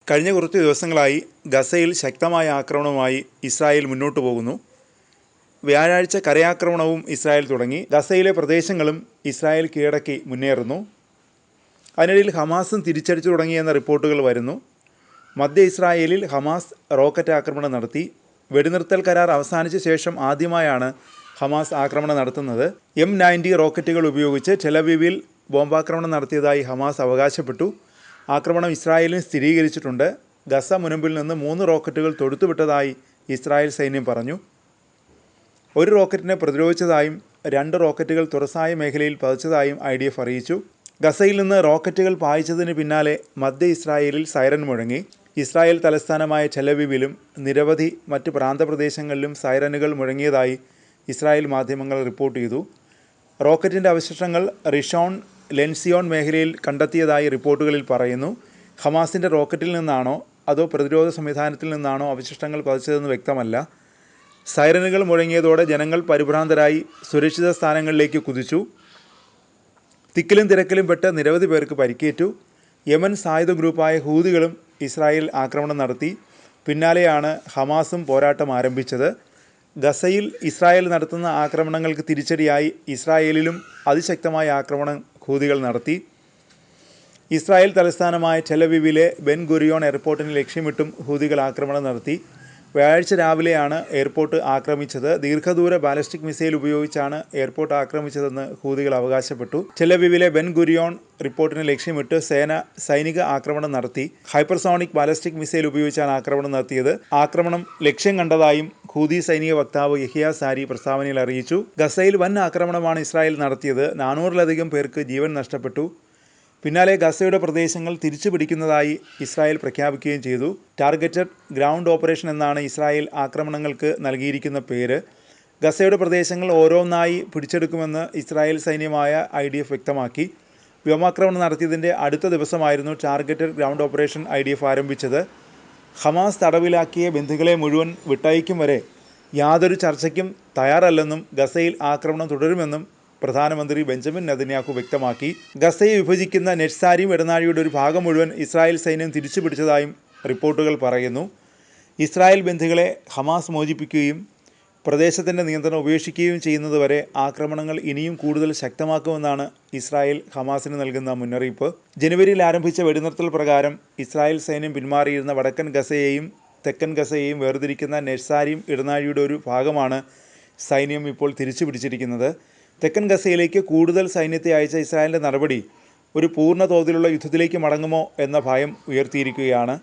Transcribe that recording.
കഴിഞ്ഞ കുറച്ച് ദിവസങ്ങളായി ഗസയിൽ ശക്തമായ ആക്രമണവുമായി ഇസ്രായേൽ മുന്നോട്ടു പോകുന്നു. വ്യാഴാഴ്ച കരയാക്രമണവും ഇസ്രായേൽ തുടങ്ങി. ഗസയിലെ പ്രദേശങ്ങളും ഇസ്രായേൽ കീഴടക്കി മുന്നേറുന്നു. അതിനിടയിൽ ഹമാസും തിരിച്ചടിച്ചു തുടങ്ങിയെന്ന റിപ്പോർട്ടുകൾ വരുന്നു. മധ്യ ഇസ്രായേലിൽ ഹമാസ് റോക്കറ്റ് ആക്രമണം നടത്തി. വെടിനിർത്തൽ കരാർ അവസാനിച്ച ശേഷം ആദ്യമായാണ് ഹമാസ് ആക്രമണം നടത്തുന്നത്. M90 റോക്കറ്റുകൾ ഉപയോഗിച്ച് ടെലവീവിൽ ബോംബാക്രമണം നടത്തിയതായി ഹമാസ് അവകാശപ്പെട്ടു. ആക്രമണം ഇസ്രായേലിന് സ്ഥിരീകരിച്ചിട്ടുണ്ട്. ഗസ മുനമ്പിൽ നിന്ന് 3 റോക്കറ്റുകൾ തൊടുത്തുവിട്ടതായി ഇസ്രായേൽ സൈന്യം പറഞ്ഞു. ഒരു റോക്കറ്റിനെ പ്രതിരോധിച്ചതായും 2 റോക്കറ്റുകൾ തുറസായ മേഖലയിൽ പതിച്ചതായും IDF അറിയിച്ചു. ഗസയിൽ നിന്ന് റോക്കറ്റുകൾ പായിച്ചതിന് പിന്നാലെ മധ്യ ഇസ്രായേലിൽ സൈറൻ മുഴങ്ങി. ഇസ്രായേൽ തലസ്ഥാനമായ ടെലവീവിലും നിരവധി മറ്റ് പ്രാന്തപ്രദേശങ്ങളിലും സൈറനുകൾ മുഴങ്ങിയതായി ഇസ്രായേൽ മാധ്യമങ്ങൾ റിപ്പോർട്ട് ചെയ്തു. റോക്കറ്റിൻ്റെ അവശിഷ്ടങ്ങൾ റിഷോൺ ലെൻസിയോൺ മേഖലയിൽ കണ്ടെത്തിയതായി റിപ്പോർട്ടുകളിൽ പറയുന്നു. ഹമാസിൻ്റെ റോക്കറ്റിൽ നിന്നാണോ അതോ പ്രതിരോധ സംവിധാനത്തിൽ നിന്നാണോ അവശിഷ്ടങ്ങൾ പതിച്ചതെന്ന് വ്യക്തമല്ല. സൈറനുകൾ മുഴങ്ങിയതോടെ ജനങ്ങൾ പരിഭ്രാന്തരായി സുരക്ഷിത സ്ഥാനങ്ങളിലേക്ക് കുതിച്ചു. തിക്കിലും തിരക്കിലും പെട്ട് നിരവധി പേർക്ക് പരിക്കേറ്റു. യമൻ സായുധ ഗ്രൂപ്പായ ഹൂതികളും ഇസ്രായേൽ ആക്രമണം നടത്തി. പിന്നാലെയാണ് ഹമാസും പോരാട്ടം ആരംഭിച്ചത്. ഗസയിൽ ഇസ്രായേൽ നടത്തുന്ന ആക്രമണങ്ങൾക്ക് തിരിച്ചടിയായി ഇസ്രായേലിലും അതിശക്തമായ ആക്രമണം ഹൂതികൾ നടത്തി. ഇസ്രായേൽ തലസ്ഥാനമായ ടെലവീവിലെ ബെൻ ഗുരിയോൺ എയർപോർട്ടിനെ ലക്ഷ്യമിട്ടും ഹൂതികൾ ആക്രമണം നടത്തി. വ്യാഴാഴ്ച രാവിലെയാണ് എയർപോർട്ട് ആക്രമിച്ചത്. ദീർഘദൂര ബാലിസ്റ്റിക് മിസൈൽ ഉപയോഗിച്ചാണ് എയർപോർട്ട് ആക്രമിച്ചതെന്ന് ഹൂതികൾ അവകാശപ്പെട്ടു. ടെലവീവിലെ ബെൻ ഗുരിയോൺ എയർപോർട്ടിനെ ലക്ഷ്യമിട്ട് സൈനിക ആക്രമണം നടത്തി. ഹൈപ്പർസോണിക് ബാലിസ്റ്റിക് മിസൈൽ ഉപയോഗിച്ചാണ് ആക്രമണം നടത്തിയത്. ആക്രമണം ലക്ഷ്യം കണ്ടതായും ഹൂതി സൈനിക വക്താവ് യഹിയ സാരി പ്രസ്താവനയിൽ അറിയിച്ചു. ഗസയിൽ വൻ ആക്രമണമാണ് ഇസ്രായേൽ നടത്തിയത്. 400-ലധികം പേർക്ക് ജീവൻ നഷ്ടപ്പെട്ടു. പിന്നാലെ ഗസയുടെ പ്രദേശങ്ങൾ തിരിച്ചു പിടിക്കുന്നതായി ഇസ്രായേൽ പ്രഖ്യാപിക്കുകയും ചെയ്തു. ടാർഗറ്റഡ് ഗ്രൗണ്ട് ഓപ്പറേഷൻ എന്നാണ് ഇസ്രായേൽ ആക്രമണങ്ങൾക്ക് നൽകിയിരിക്കുന്ന പേര്. ഗസയുടെ പ്രദേശങ്ങൾ ഓരോന്നായി പിടിച്ചെടുക്കുമെന്ന് ഇസ്രായേൽ സൈന്യമായ IDF വ്യക്തമാക്കി. വ്യോമാക്രമണം നടത്തിയതിൻ്റെ അടുത്ത ദിവസമായിരുന്നു ടാർഗറ്റഡ് ഗ്രൗണ്ട് ഓപ്പറേഷൻ IDF ആരംഭിച്ചത്. ഹമാസ് തടവിലാക്കിയ ബന്ദികളെ മുഴുവൻ വിട്ടയക്കും വരെ യാതൊരു ചർച്ചയ്ക്കും തയ്യാറല്ലെന്നും ഗസയിൽ ആക്രമണം തുടരുമെന്നും പ്രധാനമന്ത്രി ബെഞ്ചമിൻ നെതന്യാഹു വ്യക്തമാക്കി. ഗസയെ വിഭജിക്കുന്ന നെറ്റ്സാരിം ഇടനാഴിയുടെ ഒരു ഭാഗം മുഴുവൻ ഇസ്രായേൽ സൈന്യം തിരിച്ചു പിടിച്ചതായും റിപ്പോർട്ടുകൾ പറയുന്നു. ഇസ്രായേൽ ബന്ദികളെ ഹമാസ് മോചിപ്പിക്കുകയും പ്രദേശത്തിൻ്റെ നിയന്ത്രണം ഉപേക്ഷിക്കുകയും ചെയ്യുന്നതുവരെ ആക്രമണങ്ങൾ ഇനിയും കൂടുതൽ ശക്തമാക്കുമെന്നാണ് ഇസ്രായേൽ ഹമാസിന് നൽകുന്ന മുന്നറിയിപ്പ്. ജനുവരിയിൽ ആരംഭിച്ച വെടിനിർത്തൽ പ്രകാരം ഇസ്രായേൽ സൈന്യം പിന്മാറിയിരുന്ന വടക്കൻ ഗസയെയും തെക്കൻ ഗസയെയും വേർതിരിക്കുന്ന നെറ്റ്സാരിം ഇടനാഴിയുടെ ഒരു ഭാഗമാണ് സൈന്യം ഇപ്പോൾ തിരിച്ചു പിടിച്ചിരിക്കുന്നത്. തെക്കൻ ഗസയിലേക്ക് കൂടുതൽ സൈന്യത്തെ അയച്ച ഇസ്രായേലിൻ്റെ നടപടി ഒരു പൂർണ്ണ തോതിലുള്ള യുദ്ധത്തിലേക്ക് മടങ്ങുമോ എന്ന ഭയം ഉയർത്തിയിരിക്കുകയാണ്.